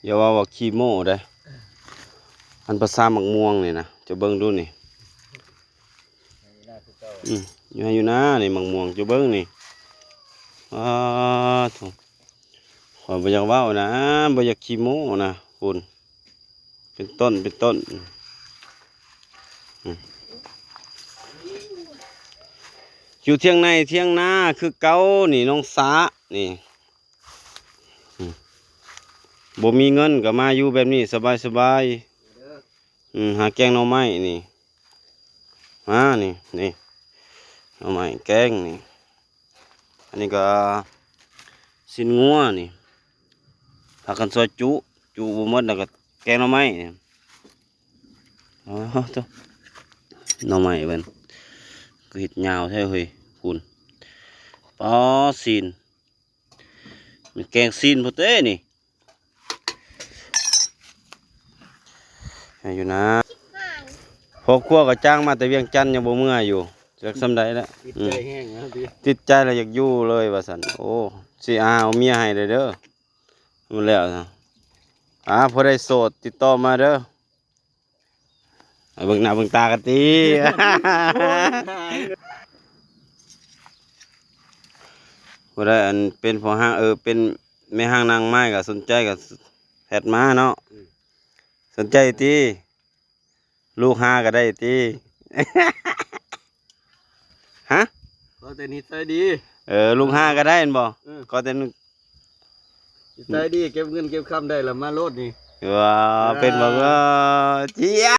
อย่าว่าขี้โม่ได้อันภาษาหมักม่วงนี่นะจะเบิ่งดูนี่อยู่นะนี่หมักม่วงจะเบิ่งนี่ถูกขอยบ่อยากเว้านะบ่อยากขี้โม่นะคุณเป็นต้นอยู่เที่ยงในเที่ยงนาคือเก่านี่น้องสานี่บ่มีเงินก็มาอยู่แบบนี้สบายหาแกงหน่อไม้นี่มานี่หน่อไม้แกงนี่อันนี้ก็สินงัวนี่พากันซอยจุบ่หมดแล้วก็แกงหน่อไม้นี่ตัวหน่อไม้เพิ่นก็เฮ็ดยาวแท้เฮ้ยคุณปอซีนมีแกงซีนพุ่นเต้นี่อยู่นะพอครัวก็จ้างมาแต่เวียงจันทน์ยังบ่เมื่ออยู่จักซำใดแล้วติดใจแห้งนะพี่ติดใจแล้วอยากอยู่เลยว่าซั่นโอ้สิเอาเมียให้เด้อมันแล้วนะพอได้โสดติดต่อมาเด้อเบิ่งหน้าเบิ่งตากันติบ่ได้อันเป็นพ่อห้างเป็นแม่ห้างนางไม้ก็สนใจก็แพทมาเนาะสนใจติลูก5ก็ได้ติฮะก็แต่นิสัยดีลูก5ก็ได้เห็นบ่ก็แต่นิสัยดีเก็บเงินเก็บคำได้ละมาโลดนี่ว้าเป็นบ่เจี๊ย